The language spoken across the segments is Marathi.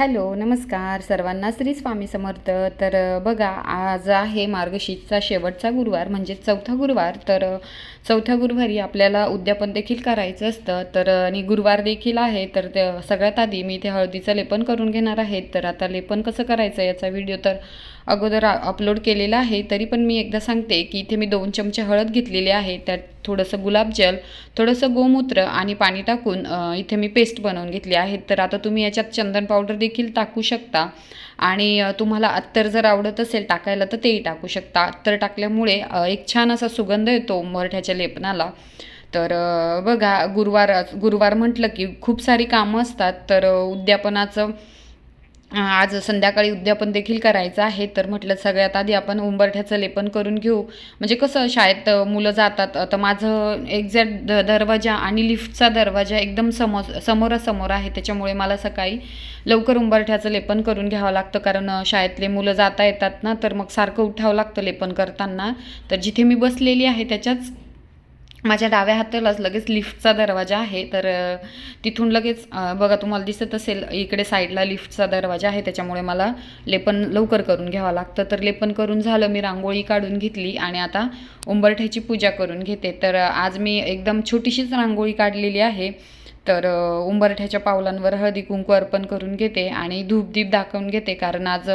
हॅलो, नमस्कार सर्वांना. श्री स्वामी समर्थ. तर बघा, आज आहे मार्गशीर्षचा शेवटचा गुरुवार म्हणजे चौथा गुरुवार. तर चौथ्या गुरुवारी आपल्याला उद्यापन देखील करायचं असतं. तर आणि गुरुवार देखील आहे. तर ते सगळ्यात आधी मी इथे हळदीचं लेपन करून घेणार आहे. तर आता लेपन कसं करायचं याचा व्हिडिओ तर अगोदर अपलोड केलेला आहे. तरी पण मी एकदा सांगते की इथे मी 2 चमचे हळद घेतलेली आहे. त्यात थोडंसं गुलाबजल, थोडंसं गोमूत्र आणि पाणी टाकून इथे मी पेस्ट बनवून घेतली आहे. तर आता तुम्ही याच्यात चंदन पावडर देखील टाकू शकता आणि तुम्हाला अत्तर जर आवडत असेल टाकायला तर तेही टाकू शकता. अत्तर टाकल्यामुळे एक छान असा सुगंध येतो मराठ्याच्या लेपनाला. तर बघा, गुरुवार म्हटलं की खूप सारी कामं असतात. तर उद्यापनाचं आज संध्याकाळी उद्यापन देखील करायचं आहे. तर म्हटलं सगळ्यात आधी आपण उंबरठ्याचं लेपन करून घेऊ. म्हणजे कसं शाळेत मुलं जातात. तर माझं एक्झॅक्ट दरवाजा आणि लिफ्टचा दरवाजा एकदम समोरासमोर आहे. त्याच्यामुळे मला सकाळी लवकर उंबरठ्याचं लेपन करून घ्यावं लागतं. कारण शाळेतले मुलं जाता येतात ना, तर मग सारखं उठावं लागतं लेपन करताना. तर जिथे मी बसलेली आहे त्याच्याच माझ्या डाव्या हातालाच लगेच लिफ्टचा दरवाजा आहे. तर तिथून लगेच बघा, तुम्हाला दिसत असेल इकडे साईडला लिफ्टचा दरवाजा आहे. त्याच्यामुळे मला लेपन लवकर करून घ्यावं लागतं. तर लेपन करून झालं, मी रांगोळी काढून घेतली आणि आता उंबरठ्याची पूजा करून घेते. तर आज मी एकदम छोटीशीच रांगोळी काढलेली आहे. तर उंबरठ्याच्या पावलांवर हळदी कुंकू अर्पण करून घेते आणि धूपदीप दाखवून घेते. कारण आज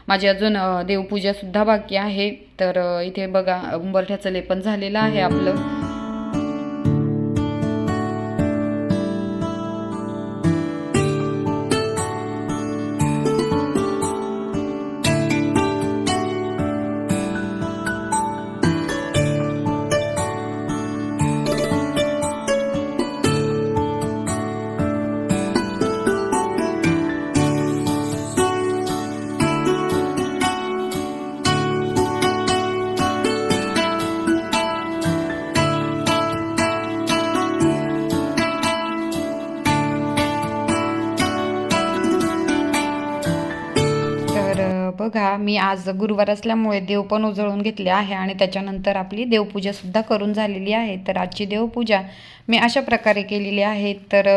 माझी अजून देवपूजासुद्धा बाकी आहे. तर इथे बघा, उंबरठ्याचं लेपन झालेलं आहे आपलं. बघा, मी आज गुरुवार असल्यामुळे देव पण उजळून घेतले आहे आणि त्याच्यानंतर आपली देवपूजासुद्धा करून झालेली आहे. तर आजची देवपूजा मी अशा प्रकारे केलेली आहे. तर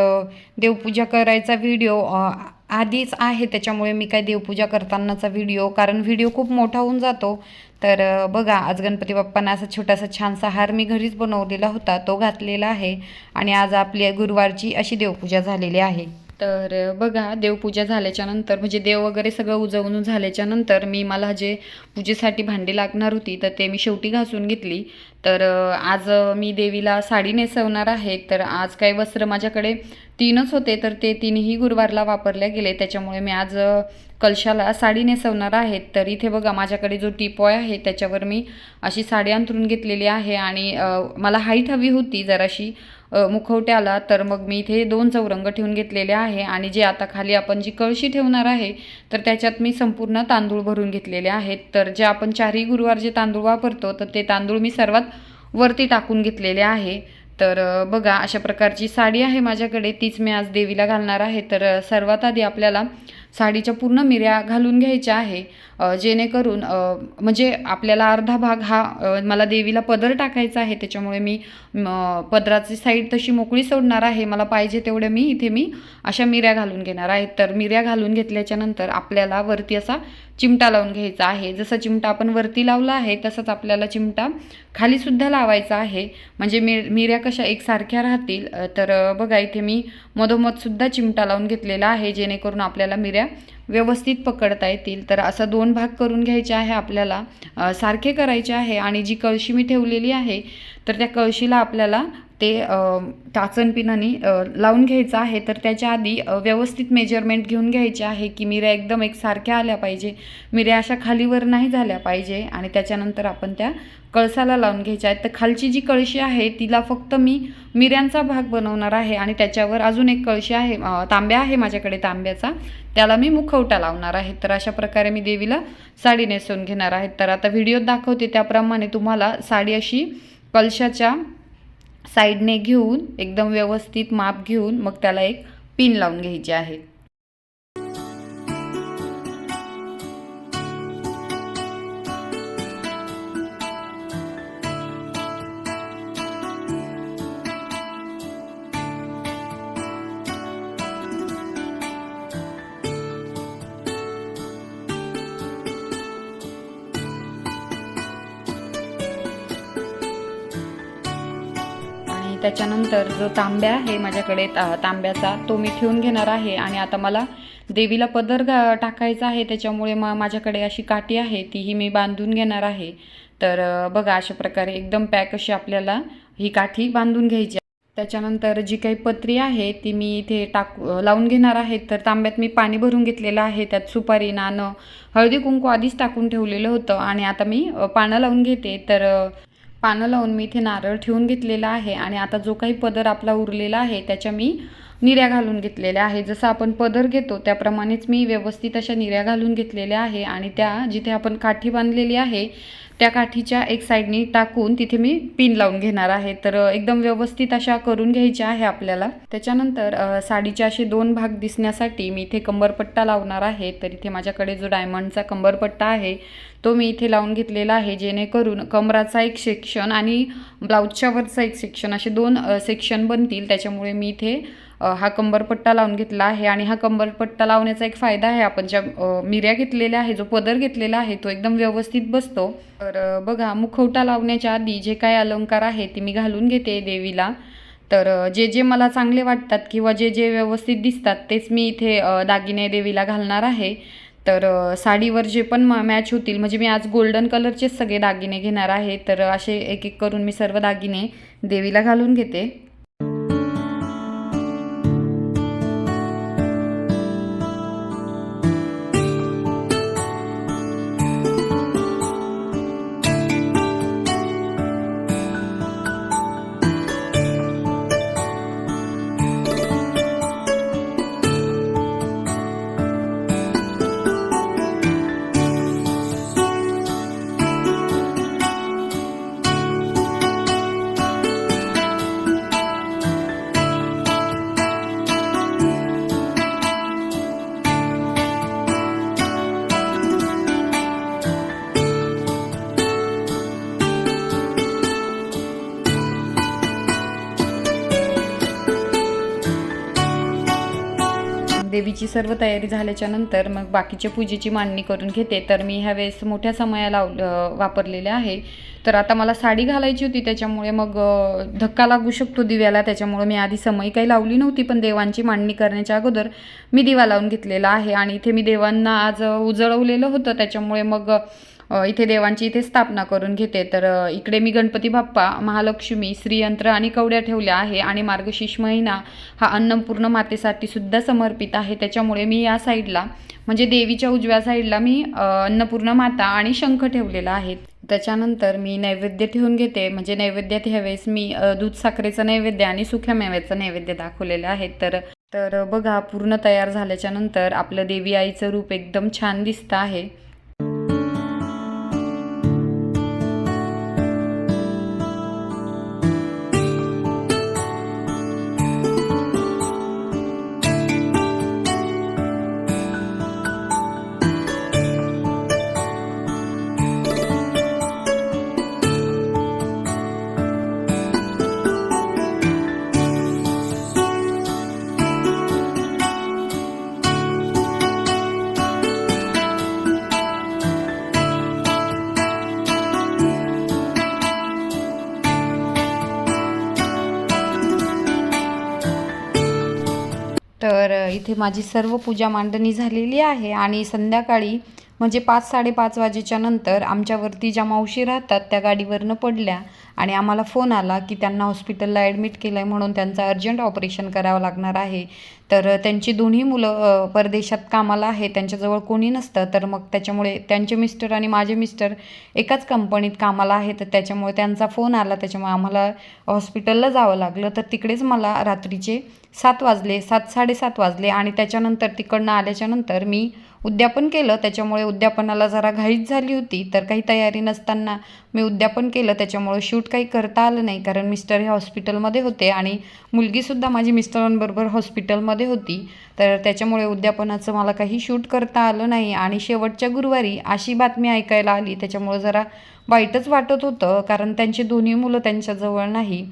देवपूजा करायचा व्हिडिओ आधीच आहे. त्याच्यामुळे मी काय देवपूजा करतानाचा व्हिडिओ, कारण व्हिडिओ खूप मोठा होऊन जातो. तर बघा, आज गणपती बाप्पांना असा छोटासा छानसा हार मी घरीच बनवलेला होता, तो घातलेला आहे आणि आज आपली गुरुवारची अशी देवपूजा झालेली आहे. तर बघा, देवपूजा झाल्याच्यानंतर म्हणजे देव वगैरे सगळं उजवून झाल्याच्यानंतर मला जे पूजेसाठी भांडी लागणार होती तर ते मी शेवटी घासून घेतली. तर आज मी देवीला साडी नेसवणार आहे. तर आज काही वस्त्र माझ्याकडे 3च होते, तर ते 3ही गुरुवारला वापरले गेले. त्याच्यामुळे मी आज कलशाला साडी नेसवणार आहे. तर इथे बघा, माझ्याकडे जो टीपॉय आहे त्याच्यावर मी अशी साडी अंथरून घेतलेली आहे आणि मला हाईट हवी होती जराशी मुखवट्याला. तर मग मी इथे 2 चौरंग ठेवून घेतलेले आहे आणि जे आता खाली आपण जी कळशी ठेवणार आहे तर त्याच्यात मी संपूर्ण तांदूळ भरून घेतलेले आहेत. तर जे आपण 4ही गुरुवार जे तांदूळ वापरतो तर ते तांदूळ मी सर्वात वरती टाकून घेतलेले आहे. तर बघा, अशा प्रकारची साडी आहे माझ्याकडे, तीच मी आज देवीला घालणार आहे. तर सर्वात आधी आपल्याला साडीच्या पूर्ण मिऱ्या घालून घ्यायच्या आहे, जेणेकरून म्हणजे आपल्याला अर्धा भाग हा मला देवीला पदर टाकायचा आहे. त्याच्यामुळे मी पदराची साईड तशी मोकळी सोडणार आहे. मला पाहिजे तेवढ्या मी अशा मिऱ्या घालून घेणार आहे. तर मिऱ्या घालून घेतल्याच्या नंतर आपल्याला वरती असा चिमटा लावून घ्यायचा आहे. जसा चिमटा आपण वरती लावला आहे तसंच आपल्याला चिमटा खालीसुद्धा लावायचा आहे, म्हणजे मिऱ्या कशा एकसारख्या राहतील. तर बघा, इथे मी मधोमधसुद्धा चिमटा लावून घेतलेला आहे, जेणेकरून आपल्याला मिऱ्या व्यवस्थित पकडता येतील. तर असा 2 भाग करून घ्यायचे आहे आपल्याला, सारखे करायचे आहे. आणि जी कळशी मी ठेवलेली आहे तर त्या कळशीला आपल्याला ते टाचन पिनाने लावून घ्यायचं आहे. तर त्याच्या आधी व्यवस्थित मेजरमेंट घेऊन घ्यायचे आहे की मिऱ्या एकदम एकसारख्या आल्या पाहिजे, मिऱ्या अशा खालीवर नाही झाल्या पाहिजे. आणि त्याच्यानंतर आपण त्या कळसाला लावून घ्यायच्या आहेत. तर खालची जी कळशी आहे तिला फक्त मी मिऱ्यांचा भाग बनवणार आहे आणि त्याच्यावर अजून एक कळशी आहे, तांब्या आहे माझ्याकडे तांब्याचा, त्याला मी मुखवटा लावणार आहे. तर अशा प्रकारे मी देवीला साडी नेसवून घेणार आहे. तर आता व्हिडिओत दाखवते त्याप्रमाणे तुम्हाला साडी अशी कलशाच्या साईडने घेऊन एकदम व्यवस्थित माप घेऊन मग त्याला एक पिन लावून घ्यायची आहे. त्याच्यानंतर जो तांब्या आहे माझ्याकडे तांब्याचा तो मी ठेवून घेणार आहे. आणि आता मला देवीला पदर टाकायचा आहे, त्याच्यामुळे माझ्याकडे अशी काठी आहे तीही मी बांधून घेणार आहे. तर बघा अशा प्रकारे एकदम पॅक अशी आपल्याला ही काठी बांधून घ्यायची. त्याच्यानंतर जी काही पत्री आहे ती मी इथे लावून घेणार आहे. तर तांब्यात मी पाणी भरून घेतलेलं आहे, त्यात सुपारी, नाणं, हळदी कुंकू आधीच टाकून ठेवलेलं होतं आणि आता मी पानं लावून घेते. तर पानं लावून मी इथे नारळ ठेवून घेतलेला आहे आणि आता जो काही पदर आपला उरलेला आहे त्याच्या मी निर्या घालून घेतलेल्या आहे. जसं आपण पदर घेतो त्याप्रमाणेच मी व्यवस्थित अशा निर्या घालून घेतलेल्या आहे आणि त्या जिथे आपण काठी बांधलेली आहे त्या काठीच्या एक साईडनी टाकून तिथे मी पिन लावून घेणार आहे. तर एकदम व्यवस्थित अशा करून घ्यायच्या आहे आपल्याला. त्याच्यानंतर साडीचे असे 2 भाग दिसण्यासाठी मी इथे कंबरपट्टा लावणार आहे. तर इथे माझ्याकडे जो डायमंडचा कंबरपट्टा आहे तो मी इथे लावून घेतलेला आहे, जेणेकरून कमराचा एक सेक्शन आणि ब्लाऊजच्या वरचा एक सेक्शन असे 2 सेक्शन बनतील. त्याच्यामुळे मी इथे हा कंबरपट्टा लावून घेतला आहे. आणि हा कंबरपट्टा लावण्याचा एक फायदा आहे, आपण ज्या मिऱ्या घेतलेल्या आहे, जो पदर घेतलेला आहे तो एकदम व्यवस्थित बसतो. तर बघा, मुखवटा लावण्याच्या आधी जे काय अलंकार आहे ते मी घालून घेते देवीला. तर जे जे मला चांगले वाटतात किंवा जे जे व्यवस्थित दिसतात तेच मी इथे दागिने देवीला घालणार आहे. तर साडीवर जे पण मॅच होतील, म्हणजे मी आज गोल्डन कलरचेच सगळे दागिने घेणार आहे. तर असे एक एक करून मी सर्व दागिने देवीला घालून घेते. देवीची सर्व तयारी झाल्याच्या नंतर मग बाकीच्या पूजेची मांडणी करून घेते. तर मी ह्या वेळेस मोठ्या समया वापरलेल्या आहे. तर आता मला साडी घालायची होती, त्याच्यामुळे मग धक्का लागू शकतो दिव्याला, त्याच्यामुळे मी आधी समई काही लावली नव्हती, पण देवांची मांडणी करण्याच्या अगोदर मी दिवा लावून घेतलेला आहे. आणि इथे मी देवांना आज उजळवलेलं होतं, त्याच्यामुळे मग इथे देवांची इथे स्थापना करून घेते. तर इकडे मी गणपती बाप्पा, महालक्ष्मी, श्रीयंत्र आणि कवड्या ठेवल्या आहे. आणि मार्गशीर्ष महिना हा अन्नपूर्ण मातेसाठी सुद्धा समर्पित आहे, त्याच्यामुळे मी या साईडला म्हणजे देवीच्या उजव्या साईडला मी अन्नपूर्ण माता आणि शंख ठेवलेला आहे. त्याच्यानंतर मी नैवेद्य ठेवून घेते. म्हणजे नैवेद्यात ह्यावेळेस मी दूध साखरेचं नैवेद्य आणि सुक्या मेव्याचं नैवेद्य दाखवलेलं आहे. तर बघा, पूर्ण तयार झाल्याच्या नंतर आपलं देवी आईचं रूप एकदम छान दिसतं आहे. तर इथे माझी सर्व पूजा मांडणी झालेली आहे. आणि संध्याकाळी म्हणजे 5-5:30 वाजेच्या नंतर आमच्यावरती ज्या मावशी राहतात त्या गाडीवरनं पडल्या आणि आम्हाला फोन आला की त्यांना हॉस्पिटलला ॲडमिट केलं आहे, म्हणून त्यांचं अर्जंट ऑपरेशन करावं लागणार आहे. तर त्यांची दोन्ही मुलं परदेशात कामाला आहे, त्यांच्याजवळ कोणी नसतं. तर मग त्याच्यामुळे त्यांचे मिस्टर आणि माझे मिस्टर एकाच कंपनीत कामाला आहे, तर त्याच्यामुळे त्यांचा फोन आला, त्याच्यामुळे आम्हाला हॉस्पिटलला जावं लागलं. तर तिकडेच मला रात्रीचे 7 वाजले, 7-7:30 वाजले. आणि त्याच्यानंतर तिकडनं आल्याच्यानंतर मी उद्यापन केलं, त्याच्यामुळे उद्यापनाला जरा घाईच झाली होती. तर काही तयारी नसताना मी उद्यापन केलं, त्याच्यामुळे शूट काही करता आलं नाही, कारण मिस्टर हे हॉस्पिटलमध्ये होते आणि मुलगीसुद्धा माझी मिस्टरांबरोबर हॉस्पिटलमध्ये होती. तर त्याच्यामुळे उद्यापनाचं मला काही शूट करता आलं नाही. आणि शेवटच्या गुरुवारी अशी बातमी ऐकायला आली, त्याच्यामुळे जरा वाईटच वाटत होतं, कारण त्यांची दोन्ही मुलं त्यांच्याजवळ नाही.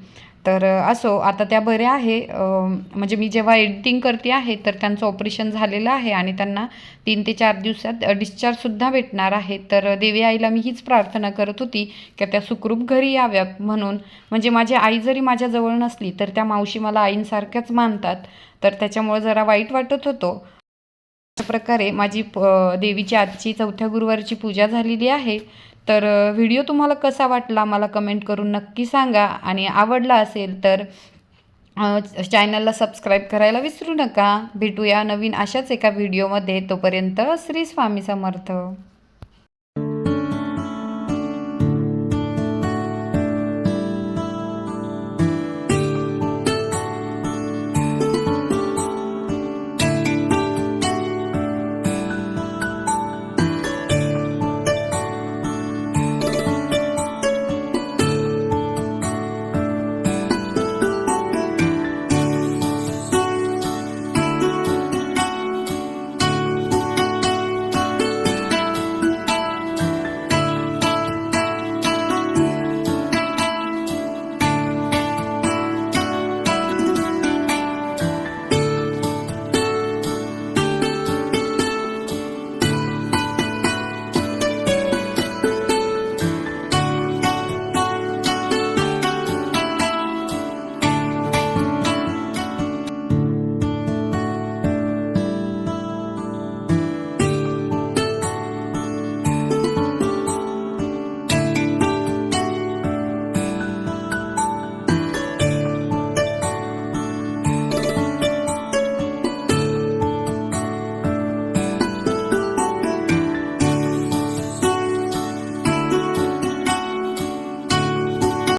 तर असो, आता त्या बऱ्या आहे. म्हणजे मी जेव्हा एडिटिंग करते आहे तर त्यांचं ऑपरेशन झालेलं आहे आणि त्यांना 3 ते 4 दिवसात डिस्चार्जसुद्धा भेटणार आहे. तर देवी आईला मी हीच प्रार्थना करत होती की त्या सुखरूप घरी याव्यात म्हणून. म्हणजे माझी आई जरी माझ्याजवळ नसली तर त्या मावशी मला आईंसारख्याच मानतात. तर त्याच्यामुळे जरा वाईट वाटत होतं. अशा प्रकारे माझी देवीची आजची 4थ्या गुरुवारची पूजा झालेली आहे. तर व्हिडिओ तुम्हाला कसा वाटला मला कमेंट करून नक्की सांगा आणि आवडला असेल तर चॅनलला सबस्क्राईब करायला विसरू नका. भेटूया नवीन अशाच एका व्हिडिओमध्ये. तोपर्यंत श्री स्वामी समर्थ.